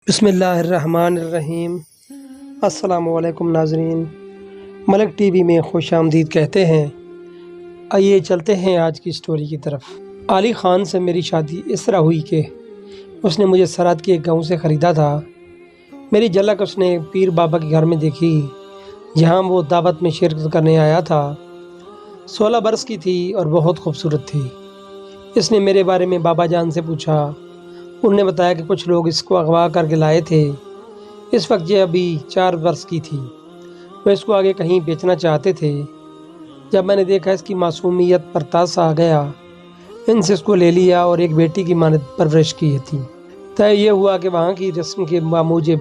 بسم اللہ الرحمن الرحیم۔ السلام علیکم ناظرین، ملک ٹی وی میں خوش آمدید کہتے ہیں۔ آئیے چلتے ہیں آج کی سٹوری کی طرف۔ علی خان سے میری شادی اس طرح ہوئی کہ اس نے مجھے سرحد کے ایک گاؤں سے خریدا تھا۔ میری جھلک اس نے پیر بابا کے گھر میں دیکھی جہاں وہ دعوت میں شرکت کرنے آیا تھا۔ 16 برس کی تھی اور بہت خوبصورت تھی۔ اس نے میرے بارے میں بابا جان سے پوچھا۔ انہوں نے بتایا کہ کچھ لوگ اس کو اغوا کر کے لائے تھے۔ اس وقت یہ ابھی 4 برس کی تھی۔ وہ اس کو آگے کہیں بیچنا چاہتے تھے۔ جب میں نے دیکھا اس کی معصومیت پر تاس آ گیا، ان سے اس کو لے لیا اور ایک بیٹی کی مانند پرورش کی تھی۔ طے یہ ہوا کہ وہاں کی رسم کے موجب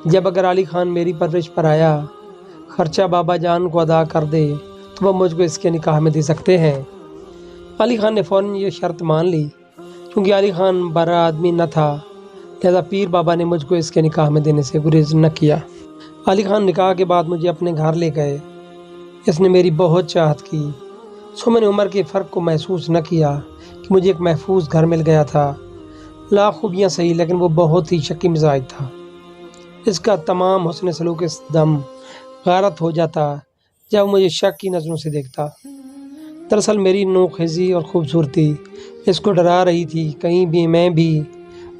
جب اگر علی خان میری پرورش پر آیا، خرچہ بابا جان کو ادا کر دے تو وہ مجھ کو اس کے نکاح میں دے سکتے ہیں۔ علی خان نے فوراً یہ شرط مان لی۔ کیونکہ علی خان برا آدمی نہ تھا، لہذا پیر بابا نے مجھ کو اس کے نکاح میں دینے سے گریز نہ کیا۔ علی خان نکاح کے بعد مجھے اپنے گھر لے گئے۔ اس نے میری بہت چاہت کی، سو میں نے عمر کے فرق کو محسوس نہ کیا کہ مجھے ایک محفوظ گھر مل گیا تھا۔ لاکھ خوبیاں صحیح، لیکن وہ بہت ہی شکی مزاج تھا۔ اس کا تمام حسن سلوک اس دم غارت ہو جاتا جب وہ مجھے شک کی نظروں سے دیکھتا۔ دراصل میری نوخیزی اور خوبصورتی اس کو ڈرا رہی تھی، کہیں بھی میں بھی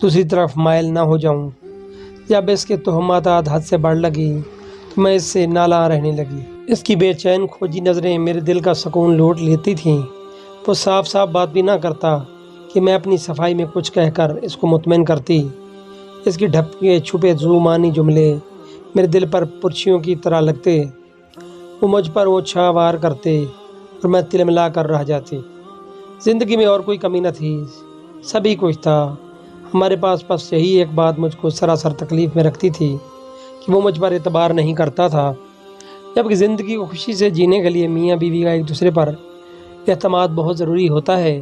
دوسری طرف مائل نہ ہو جاؤں۔ جب اس کے تہمات حد سے بڑھ لگی تو میں اس سے نالاں رہنے لگی۔ اس کی بے چین کھوجی نظریں میرے دل کا سکون لوٹ لیتی تھیں۔ وہ صاف صاف بات بھی نہ کرتا کہ میں اپنی صفائی میں کچھ کہہ کر اس کو مطمئن کرتی۔ اس کی ڈھپکے چھپے زومانی جملے میرے دل پر پرچیوں کی طرح لگتے۔ وہ مجھ پر اوچھا وار کرتے اور میں تلملا کر رہ جاتی۔ زندگی میں اور کوئی کمی نہ تھی، سبھی کچھ تھا ہمارے پاس، بس یہی ایک بات مجھ کو سراسر تکلیف میں رکھتی تھی کہ وہ مجھ پر اعتبار نہیں کرتا تھا۔ جبکہ زندگی کو خوشی سے جینے کے لیے میاں بیوی کا ایک دوسرے پر اعتماد بہت ضروری ہوتا ہے۔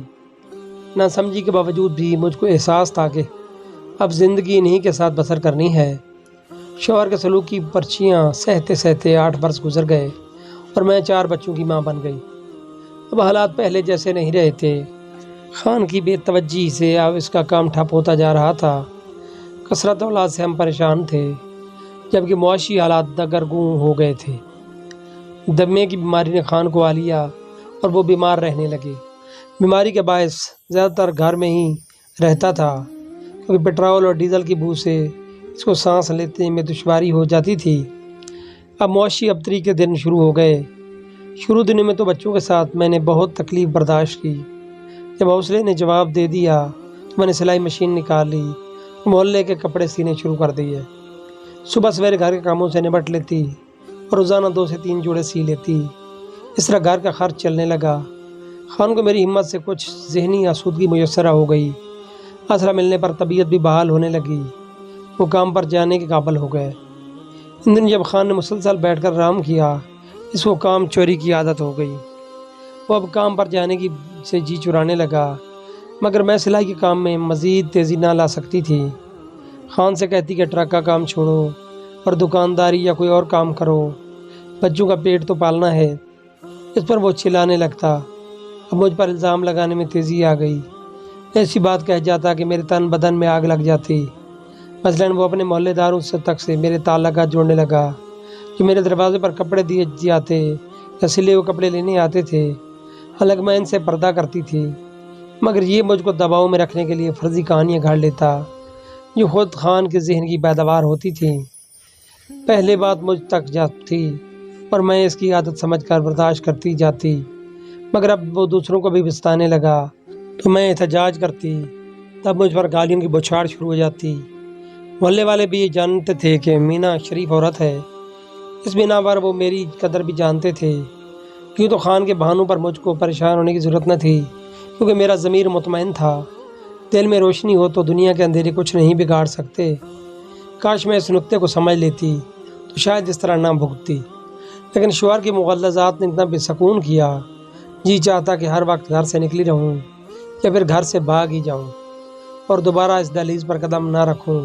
نہ سمجھی کے باوجود بھی مجھ کو احساس تھا کہ اب زندگی انہی کے ساتھ بسر کرنی ہے۔ شوہر کے سلوک کی پرچیاں سہتے سہتے 8 برس گزر گئے اور میں 4 بچوں کی ماں بن گئی۔ اب حالات پہلے جیسے نہیں رہے تھے۔ خان کی بے توجہی سے اب اس کا کام ٹھپ ہوتا جا رہا تھا۔ کثرت اولاد سے ہم پریشان تھے، جبکہ معاشی حالات دگرگوں ہو گئے تھے۔ دمے کی بیماری نے خان کو آ لیا اور وہ بیمار رہنے لگے۔ بیماری کے باعث زیادہ تر گھر میں ہی رہتا تھا، کیونکہ پٹرول اور ڈیزل کی بو سے اس کو سانس لینے میں دشواری ہو جاتی تھی۔ اب معاشی ابتری کے دن شروع ہو گئے۔ شروع دنوں میں تو بچوں کے ساتھ میں نے بہت تکلیف برداشت کی۔ جب حوصلے نے جواب دے دیا تو میں نے سلائی مشین نکال لی، محلے کے کپڑے سینے شروع کر دیے۔ صبح سویرے گھر کے کاموں سے نمٹ لیتی اور روزانہ 2 سے 3 جوڑے سی لیتی۔ اس طرح گھر کا خرچ چلنے لگا۔ خان کو میری ہمت سے کچھ ذہنی آسودگی میسر ہو گئی۔ آسرا ملنے پر طبیعت بھی بحال ہونے لگی۔ وہ کام پر جانے کے قابل ہو گئے۔ ان دن جب خان نے مسلسل بیٹھ کر آرام کیا، اس کو کام چوری کی عادت ہو گئی۔ وہ اب کام پر جانے کی سے جی چرانے لگا، مگر میں سلائی کے کام میں مزید تیزی نہ لا سکتی تھی۔ خان سے کہتی کہ ٹرک کا کام چھوڑو اور دکانداری یا کوئی اور کام کرو، بچوں کا پیٹ تو پالنا ہے۔ اس پر وہ چلانے لگتا۔ اب مجھ پر الزام لگانے میں تیزی آ گئی۔ ایسی بات کہہ جاتا کہ میرے تن بدن میں آگ لگ جاتی۔ مثلاً وہ اپنے محلے داروں سے میرے تعلقات جوڑنے لگا، جو میرے دروازے پر کپڑے دیے جاتے یا سلے ہوئے کپڑے لینے آتے تھے۔ حالانکہ میں ان سے پردہ کرتی تھی، مگر یہ مجھ کو دباؤ میں رکھنے کے لیے فرضی کہانیاں گھڑ لیتا جو خود خان کے ذہن کی پیداوار ہوتی تھی۔ پہلے بات مجھ تک جاتی تھی اور میں اس کی عادت سمجھ کر برداشت کرتی جاتی، مگر اب وہ دوسروں کو بھی بستانے لگا تو میں احتجاج کرتی۔ تب مجھ پر گالیوں کی بوچھاڑ شروع ہو جاتی۔ محلے والے بھی یہ جانتے تھے کہ مینا شریف عورت ہے، اس بنا پر وہ میری قدر بھی جانتے تھے۔ کیوں تو خان کے بہانوں پر مجھ کو پریشان ہونے کی ضرورت نہ تھی، کیونکہ میرا ضمیر مطمئن تھا۔ دل میں روشنی ہو تو دنیا کے اندھیرے کچھ نہیں بگاڑ سکتے۔ کاش میں اس نکتے کو سمجھ لیتی تو شاید اس طرح نہ بھگتتی، لیکن شوہر کے مغالطات نے اتنا بے سکون کیا، جی چاہتا کہ ہر وقت گھر سے نکلی رہوں یا پھر گھر سے بھاگ ہی جاؤں اور دوبارہ اس دہلیز پر قدم نہ رکھوں۔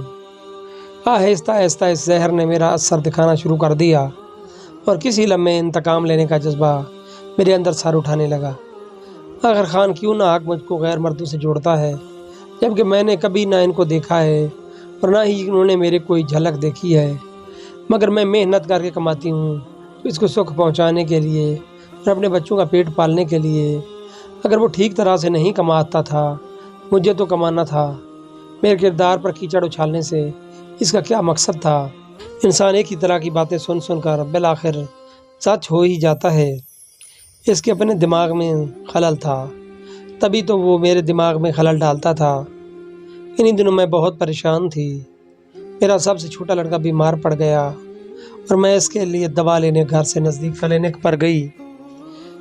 آہستہ آہستہ اس زہر نے میرا اثر دکھانا شروع کر دیا اور کسی لمحے انتقام لینے کا جذبہ میرے اندر سر اٹھانے لگا۔ آخر خان کیوں نہ حق مجھ کو غیر مردوں سے جوڑتا ہے، جبکہ میں نے کبھی نہ ان کو دیکھا ہے اور نہ ہی انہوں نے میرے کوئی جھلک دیکھی ہے، مگر میں محنت کر کے کماتی ہوں تو اس کو سکھ پہنچانے کے لیے اور اپنے بچوں کا پیٹ پالنے کے لیے۔ اگر وہ ٹھیک طرح سے نہیں کماتا تھا، مجھے تو کمانا تھا۔ میرے کردار پر کیچڑ اچھالنے سے اس کا کیا مقصد تھا؟ انسان ایک ہی طرح کی باتیں سن سن کر بالآخر سچ ہو ہی جاتا ہے۔ اس کے اپنے دماغ میں خلل تھا، تبھی تو وہ میرے دماغ میں خلل ڈالتا تھا۔ انہی دنوں میں بہت پریشان تھی۔ میرا سب سے چھوٹا لڑکا بیمار پڑ گیا اور میں اس کے لیے دوا لینے گھر سے نزدیک کلینک پر گئی۔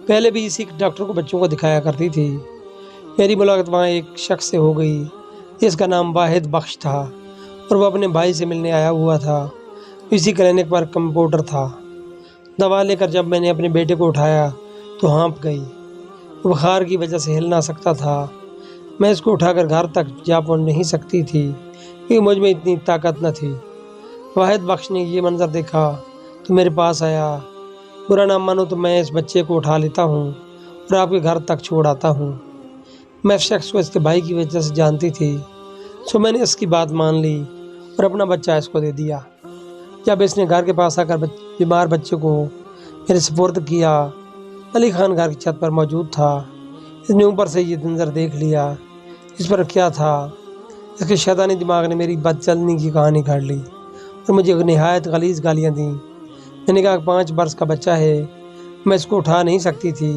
پہلے بھی اسی ڈاکٹر کو بچوں کو دکھایا کرتی تھی۔ میری ملاقات وہاں ایک شخص سے ہو گئی جس کا نام واحد بخش تھا اور وہ اپنے بھائی سے ملنے آیا ہوا تھا۔ اسی کلینک پر کمپاؤنڈر تھا۔ دوا لے کر جب میں نے اپنے بیٹے کو اٹھایا تو ہانپ گئی۔ وہ بخار کی وجہ سے ہل نہ سکتا تھا۔ میں اس کو اٹھا کر گھر تک جا پہنچ نہیں سکتی تھی کیونکہ مجھ میں اتنی طاقت نہ تھی۔ واحد بخش نے یہ منظر دیکھا تو میرے پاس آیا۔ برا نہ مانو تو میں اس بچے کو اٹھا لیتا ہوں اور آپ کے گھر تک چھوڑ آتا ہوں۔ میں اس شخص کو اس کے بھائی کی وجہ سے جانتی تھی، سو میں نے اس کی بات مان لی اور اپنا بچہ اس کو دے دیا۔ جب اس نے گھر کے پاس آ کر بیمار بچے کو میرے سپرد کیا، علی خان گھر کی چھت پر موجود تھا۔ اس نے اوپر سے یہ منظر دیکھ لیا۔ اس پر کیا تھا؟ اس کے شیطانی دماغ نے میری بد چلنی کی کہانی گھڑ لی اور مجھے نہایت غلیظ گالیاں دیں۔ میں نے کہا 5 برس کا بچہ ہے، میں اس کو اٹھا نہیں سکتی تھی،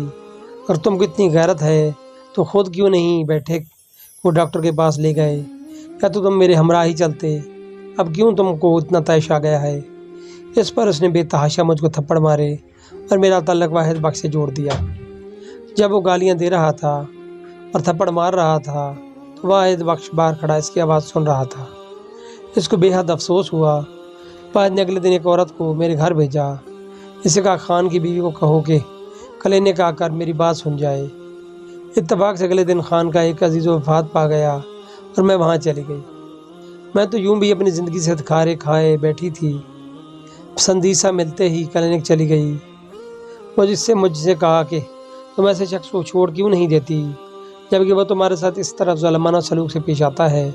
اور تم کو اتنی غیرت ہے تو خود کیوں نہیں بیٹھے وہ ڈاکٹر کے پاس لے گئے، یا تو تم میرے ہمراہ ہی چلتے، اب کیوں تم کو اتنا طیش آ گیا ہے؟ اس پر اس نے بے تحاشا مجھ کو تھپڑ مارے اور میرا تعلق واحد بخش سے جوڑ دیا۔ جب وہ گالیاں دے رہا تھا اور تھپڑ مار رہا تھا تو واحد بخش باہر کھڑا اس کی آواز سن رہا تھا۔ اس کو بے حد افسوس ہوا۔ واحد نے اگلے دن ایک عورت کو میرے گھر بھیجا۔ اسے کہا خان کی بیوی کو کہو کہ کلینک آ کر میری بات سن جائے۔ اتفاق سے اگلے دن خان کا ایک عزیز وفات پا گیا اور میں وہاں چلی گئی۔ میں تو یوں بھی اپنی زندگی سے کھارے کھائے بیٹھی تھی۔ سندیسہ ملتے ہی کلینک چلی گئی۔ مجھ سے کہا کہ تم ایسے شخص کو چھوڑ کیوں نہیں دیتی جبکہ وہ تمہارے ساتھ اس طرح ظالمانہ سلوک سے پیش آتا ہے؟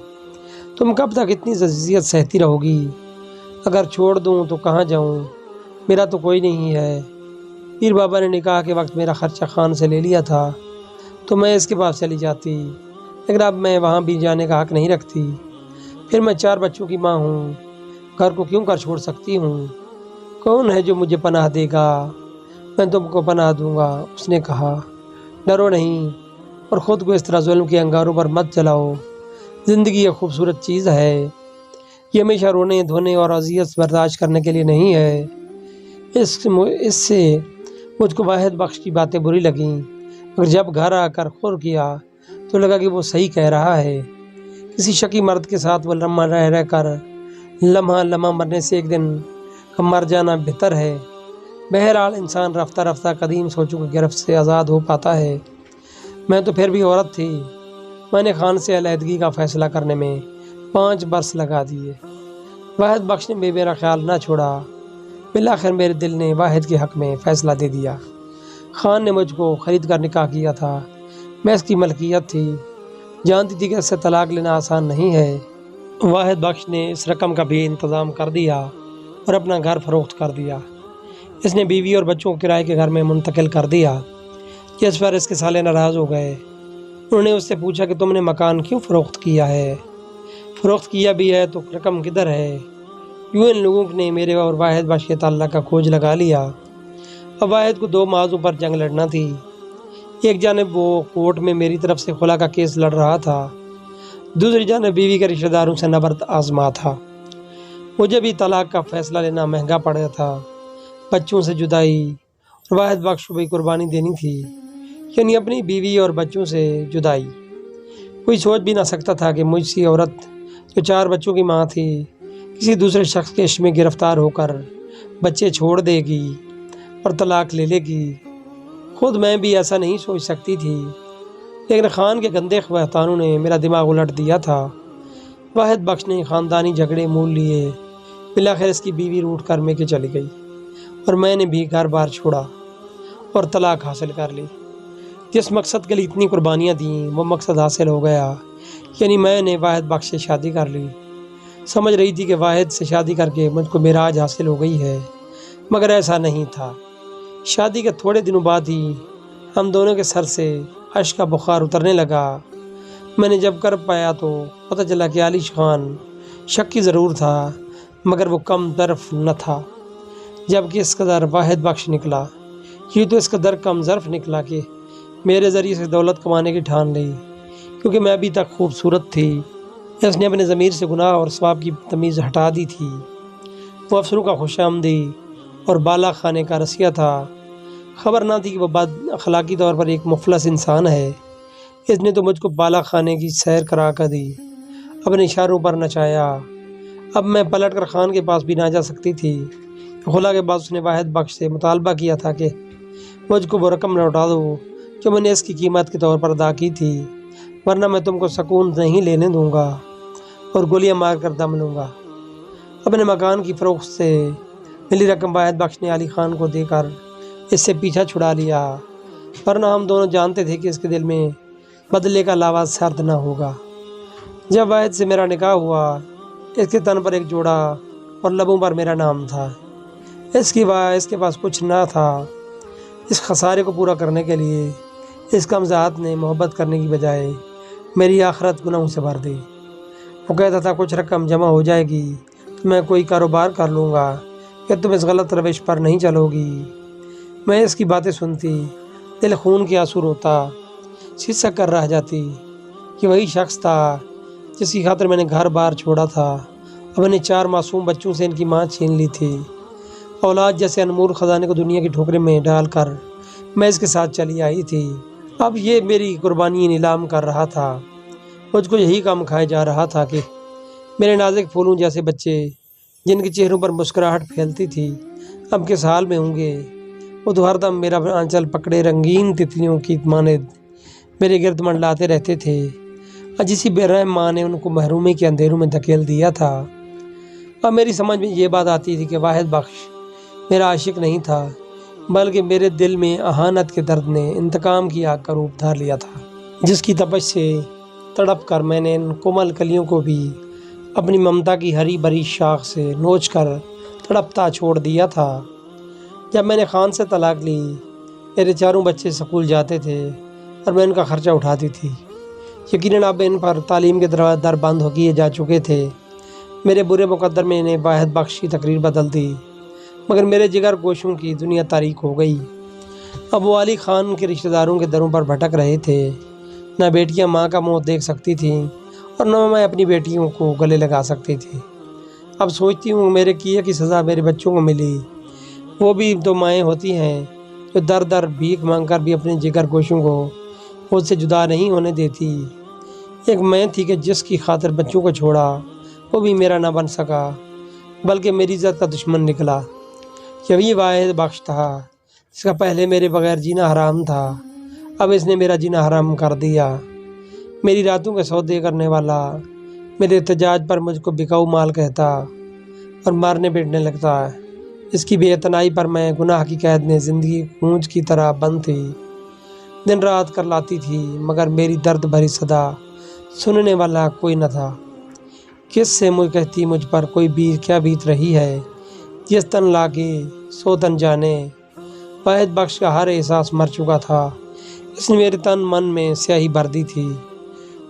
تم کب تک اتنی اذیت سہتی رہو گی؟ اگر چھوڑ دوں تو کہاں جاؤں؟ میرا تو کوئی نہیں ہے۔ پیر بابا نے نکاح کے وقت میرا خرچہ خان سے لے لیا تھا تو میں اس کے پاس چلی جاتی، لیکن اب میں وہاں بھی جانے کا حق نہیں رکھتی۔ پھر میں 4 بچوں کی ماں ہوں، گھر کو کیوں کر چھوڑ سکتی ہوں؟ کون ہے جو مجھے پناہ دے گا؟ میں تم کو پناہ دوں گا، اس نے کہا۔ ڈرو نہیں اور خود کو اس طرح ظلم کے انگاروں پر مت جلاؤ۔ زندگی ایک خوبصورت چیز ہے، یہ ہمیشہ رونے دھونے اور اذیت برداشت کرنے کے لیے نہیں ہے۔ اس سے مجھ کو واحد بخش کی باتیں بری لگیں، مگر جب گھر آ کر غور کیا تو لگا کہ وہ صحیح کہہ رہا ہے۔ کسی شکی مرد کے ساتھ وہ لمحہ رہ کر لمحہ مرنے سے ایک دن کا مر جانا بہتر ہے۔ بہرحال انسان رفتہ رفتہ قدیم سوچوں کی گرفت سے آزاد ہو پاتا ہے۔ میں تو پھر بھی عورت تھی۔ میں نے خان سے علیحدگی کا فیصلہ کرنے میں 5 برس لگا دیے۔ واحد بخش نے میرا خیال نہ چھوڑا۔ بالآخر میرے دل نے واحد کے حق میں فیصلہ دے دیا۔ خان نے مجھ کو خرید کر نکاح کیا تھا۔ میں اس کی ملکیت تھی، جانتی تھی کہ اس سے طلاق لینا آسان نہیں ہے۔ واحد بخش نے اس رقم کا بھی انتظام کر دیا اور اپنا گھر فروخت کر دیا۔ اس نے بیوی اور بچوں کو کرائے کے گھر میں منتقل کر دیا، جس پر اس کے سالے ناراض ہو گئے۔ انہوں نے اس سے پوچھا کہ تم نے مکان کیوں فروخت کیا ہے؟ فروخت کیا بھی ہے تو رقم کدھر ہے؟ یوں ان لوگوں نے میرے اور واحد بخش کے تعلق کا کھوج لگا لیا۔ اب واحد کو 2 موضوع پر جنگ لڑنا تھی۔ ایک جانب وہ کورٹ میں میری طرف سے خلا کا کیس لڑ رہا تھا، دوسری جانب بیوی کے رشتہ داروں سے نبرد آزما تھا۔ مجھے بھی طلاق کا فیصلہ لینا مہنگا پڑا تھا۔ بچوں سے جدائی اور واحد بخش کو بھی قربانی دینی تھی، یعنی اپنی بیوی اور بچوں سے جدائی۔ کوئی سوچ بھی نہ سکتا تھا کہ مجھ سی عورت جو 4 بچوں کی ماں تھی کسی دوسرے شخص کے عشق میں گرفتار ہو کر بچے چھوڑ دے گی اور طلاق لے لے گی۔ خود میں بھی ایسا نہیں سوچ سکتی تھی، لیکن خان کے گندے خواتانوں نے میرا دماغ الٹ دیا تھا۔ واحد بخش نے خاندانی جھگڑے مول لیے۔ بالآخر اس کی بیوی روٹھ کر میں کے چلی گئی اور میں نے بھی گھر بار چھوڑا اور طلاق حاصل کر لی۔ جس مقصد کے لیے اتنی قربانیاں دیں وہ مقصد حاصل ہو گیا، یعنی میں نے واحد بخش سے شادی کر لی۔ سمجھ رہی تھی کہ واحد سے شادی کر کے مجھ کو معراج حاصل ہو گئی ہے، مگر ایسا نہیں تھا۔ شادی کے تھوڑے دنوں بعد ہی ہم دونوں کے سر سے اشک کا بخار اترنے لگا۔ میں نے جب کر پایا تو پتہ چلا کہ علی خان شکی ضرور تھا، مگر وہ کم ظرف نہ تھا، جبکہ اس قدر واحد بخش نکلا۔ یہ تو اس قدر کم ظرف نکلا کہ میرے ذریعے سے دولت کمانے کی ٹھان لی، کیونکہ میں ابھی تک خوبصورت تھی۔ اس نے اپنے ضمیر سے گناہ اور ثواب کی تمیز ہٹا دی تھی۔ وہ افسروں کا خوش آمدی اور بالا خانے کا رسیہ تھا۔ خبر نہ تھی کہ وہ بد اخلاقی طور پر ایک مفلس انسان ہے۔ اس نے تو مجھ کو بالا خانے کی سیر کرا کر دی، اپنے اشاروں پر نچایا۔ اب میں پلٹ کر خان کے پاس بھی نہ جا سکتی تھی۔ خلا کے بعد اس نے واحد بخش سے مطالبہ کیا تھا کہ مجھ کو وہ رقم لوٹا دو جو میں نے اس کی قیمت کے طور پر ادا کی تھی، ورنہ میں تم کو سکون نہیں لینے دوں گا اور گولیاں مار کر دم لوں گا۔ اپنے مکان کی فروخت سے ملی رقم واحد بخش نے علی خان کو دے کر اس سے پیچھا چھڑا لیا، ورنہ ہم دونوں جانتے تھے کہ اس کے دل میں بدلے کا لاوا سرد نہ ہوگا۔ جب واحد سے میرا نکاح ہوا، اس کے تن پر ایک جوڑا اور لبوں پر میرا نام تھا۔ اس کے پاس کچھ نہ تھا۔ اس خسارے کو پورا کرنے کے لیے اس کمزاد نے محبت کرنے کی بجائے میری آخرت گناہوں سے بھر دی۔ وہ کہتا تھا کچھ رقم جمع ہو جائے گی تو میں کوئی کاروبار کر لوں گا کہ تم اس غلط روش پر نہیں چلو گی۔ میں اس کی باتیں سنتی، دل خون کے آنسو روتا، سسک کر رہ جاتی کہ وہی شخص تھا جس کی خاطر میں نے گھر بار چھوڑا تھا، اپنے 4 معصوم بچوں سے ان کی ماں چھین لی تھی۔ اولاد جیسے انمول خزانے کو دنیا کی ٹھوکرے میں ڈال کر میں اس کے ساتھ چلی آئی تھی۔ اب یہ میری قربانی نیلام کر رہا تھا۔ مجھ کو یہی کام کھائے جا رہا تھا کہ میرے نازک پھولوں جیسے بچے جن کے چہروں پر مسکراہٹ پھیلتی تھی اب کس حال میں ہوں گے۔ وہ تو ہر دم میرا آنچل پکڑے رنگین تتلیوں کی مانند میرے گرد منڈلاتے رہتے تھے، اور جسی بے رحم ماں نے ان کو محرومی کے اندھیروں میں دھکیل دیا تھا۔ اب میری سمجھ میں یہ بات آتی تھی کہ واحد بخش میرا عاشق نہیں تھا، بلکہ میرے دل میں اہانت کے درد نے انتقام کی آگ کا روپ دھار لیا تھا، جس کی تپش سے تڑپ کر میں نے ان کومل کلیوں کو بھی اپنی ممتا کی ہری بھری شاخ سے نوچ کر تڑپتا چھوڑ دیا تھا۔ جب میں نے خان سے طلاق لی، میرے 4 بچے سکول جاتے تھے اور میں ان کا خرچہ اٹھاتی تھی۔ یقیناً اب ان پر تعلیم کے در بند ہو کیے جا چکے تھے۔ میرے برے مقدر میں نے واحد بخش کی تقریر بدل دی، مگر میرے جگر گوشوں کی دنیا تاریک ہو گئی۔ اب وہ علی خان کے رشتہ داروں کے دروں پر بھٹک رہے تھے۔ نہ بیٹیاں ماں کا منہ دیکھ سکتی تھیں اور نہ میں اپنی بیٹیوں کو گلے لگا سکتی تھی۔ اب سوچتی ہوں میرے کیے کی سزا میرے بچوں کو ملی۔ وہ بھی تو مائیں ہوتی ہیں جو در در بھیک مانگ کر بھی اپنے جگر گوشوں کو خود سے جدا نہیں ہونے دیتی۔ ایک میں تھی کہ جس کی خاطر بچوں کو چھوڑا، وہ بھی میرا نہ بن سکا بلکہ میری عزت کا دشمن نکلا۔ یہی واحد بخش تھا جس کا پہلے میرے بغیر جینا حرام تھا، اب اس نے میرا جینا حرام کر دیا۔ میری راتوں کے سودے کرنے والا میرے احتجاج پر مجھ کو بکاؤ مال کہتا اور مارنے پیٹنے لگتا۔ اس کی بے اعتنائی پر میں گناہ کی قید میں زندگی گونج کی طرح بند تھی، دن رات کر لاتی تھی، مگر میری درد بھری صدا سننے والا کوئی نہ تھا۔ کس سے مجھ کہتی مجھ پر کوئی کیا بیت رہی ہے، جس تن لاگے سو تن جانے۔ واحد بخش کا ہر احساس مر چکا تھا۔ اس نے میرے تن من میں سیاہی بھر دی تھی۔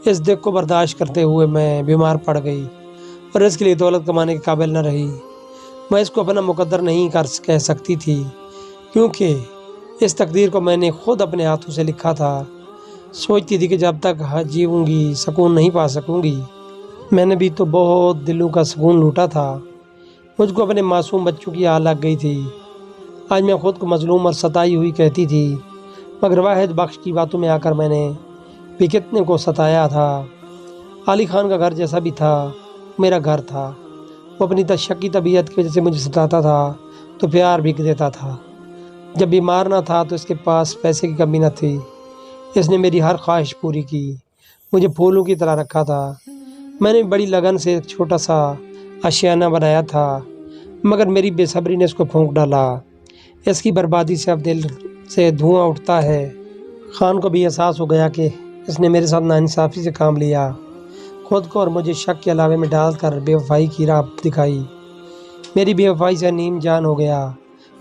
اس دکھ کو برداشت کرتے ہوئے میں بیمار پڑ گئی اور اس کے لیے دولت کمانے کے قابل نہ رہی۔ میں اس کو اپنا مقدر نہیں کہہ سکتی تھی، کیونکہ اس تقدیر کو میں نے خود اپنے ہاتھوں سے لکھا تھا۔ سوچتی تھی کہ جب تک جیوں گی سکون نہیں پا سکوں گی۔ میں نے بھی تو بہت دلوں کا سکون لوٹا تھا۔ مجھ کو اپنے معصوم بچوں کی آہ لگ گئی تھی۔ آج میں خود کو مظلوم اور ستائی ہوئی کہتی تھی، مگر واحد بخش کی باتوں میں آ کر میں نے بھی کتنے کو ستایا تھا۔ علی خان کا گھر جیسا بھی تھا میرا گھر تھا۔ وہ اپنی شکی طبیعت کی وجہ سے مجھے ستاتا تھا تو پیار بھی دیتا تھا۔ جب بیمار نہ تھا تو اس کے پاس پیسے کی کمی نہ تھی۔ اس نے میری ہر خواہش پوری کی، مجھے پھولوں کی طرح رکھا تھا۔ میں نے بڑی لگن سے ایک چھوٹا سا آشیانہ بنایا تھا، مگر میری بے صبری نے اس کو پھونک ڈالا۔ اس کی بربادی سے اب دل سے دھواں اٹھتا ہے۔ خان کو بھی احساس ہو گیا کہ اس نے میرے ساتھ ناانصافی سے کام لیا۔ خود کو اور مجھے شک کے علاوے میں ڈال کر بے وفائی کی راہ دکھائی۔ میری بے وفائی سے نیم جان ہو گیا۔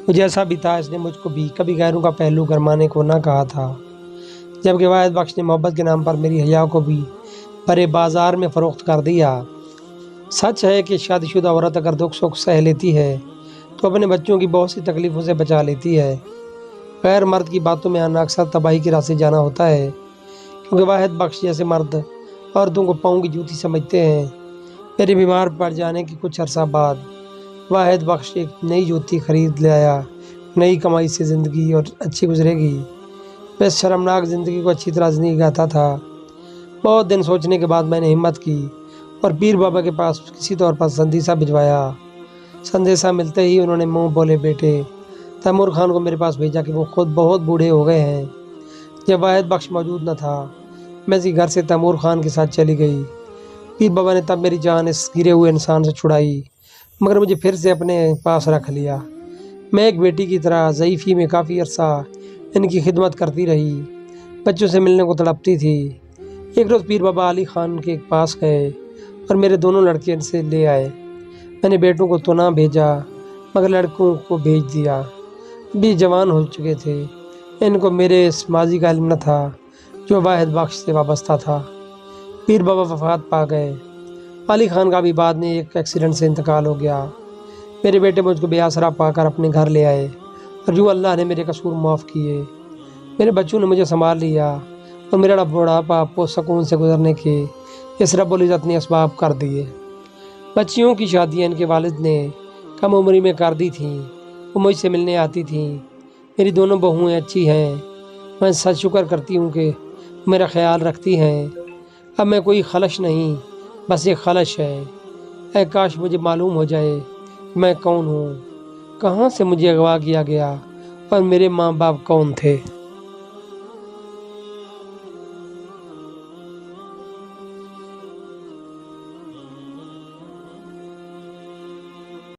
مجھے ایسا بھی تھا اس نے مجھ کو بھی کبھی غیروں کا پہلو گرمانے کو نہ کہا تھا، جبکہ واحد بخش نے محبت کے نام پر میری حیا کو بھی برے بازار میں فروخت کر دیا۔ سچ ہے کہ شادی شدہ عورت اگر دکھ سکھ سہ لیتی ہے تو اپنے بچوں کی بہت سی تکلیفوں سے بچا لیتی ہے۔ غیر مرد کی باتوں میں آنا اکثر تباہی کی راہ سے جانا ہوتا ہے، کیونکہ واحد بخش جیسے مرد عورتوں کو پاؤں کی جوتی سمجھتے ہیں۔ میرے بیمار پڑ جانے کے کچھ عرصہ بعد واحد بخش ایک نئی جوتی خرید لایا۔ نئی کمائی سے زندگی اور اچھی گزرے گی۔ میں اس شرمناک زندگی کو اچھی طرح نہیں گاتا تھا۔ بہت دن سوچنے کے بعد میں نے ہمت کی اور پیر بابا کے پاس کسی طور پر سندیسہ بھجوایا۔ سندیسہ ملتے ہی انہوں نے منہ بولے بیٹے تیمور خان کو میرے پاس بھیجا کہ وہ خود بہت بوڑھے ہو گئے ہیں۔ جب واحد بخش موجود نہ تھا میں اسی گھر سے تیمور خان کے ساتھ چلی گئی۔ پیر بابا نے تب میری جان اس گرے ہوئے انسان سے چھڑائی، مگر مجھے پھر سے اپنے پاس رکھ لیا۔ میں ایک بیٹی کی طرح ضعیفی میں کافی عرصہ ان کی خدمت کرتی رہی، بچوں سے ملنے کو تڑپتی تھی۔ ایک روز پیر بابا علی خان کے پاس گئے اور میرے دونوں لڑکے ان سے لے آئے۔ میں نے بیٹوں کو تو نہ بھیجا مگر لڑکوں کو بھیج دیا۔ بھی جوان ہو چکے تھے، ان کو میرے اس ماضی کا علم نہ تھا جو واحد بخش سے وابستہ تھا۔ پیر بابا وفات پا گئے۔ علی خان کا بھی بعد میں ایک ایکسیڈنٹ سے انتقال ہو گیا۔ میرے بیٹے مجھ کو بے آسرا پا کر اپنے گھر لے آئے اور جو اللہ نے میرے قصور معاف کیے۔ میرے بچوں نے مجھے سنبھال لیا اور میرا بڑھاپا سکون سے گزرنے کے اس رب العزت نے اسباب کر دیے۔ بچیوں کی شادیاں ان کے والد نے کم عمری میں کر دی تھیں۔ وہ مجھ سے ملنے آتی تھیں۔ میری دونوں بہویں اچھی ہیں۔ میں سچ شکر کرتی ہوں کہ میرا خیال رکھتی ہیں۔ اب میں کوئی خلش نہیں، بس ایک خلش ہے۔ اے کاش مجھے معلوم ہو جائے کہ میں کون ہوں، کہاں سے مجھے اغوا کیا گیا اور میرے ماں باپ کون تھے۔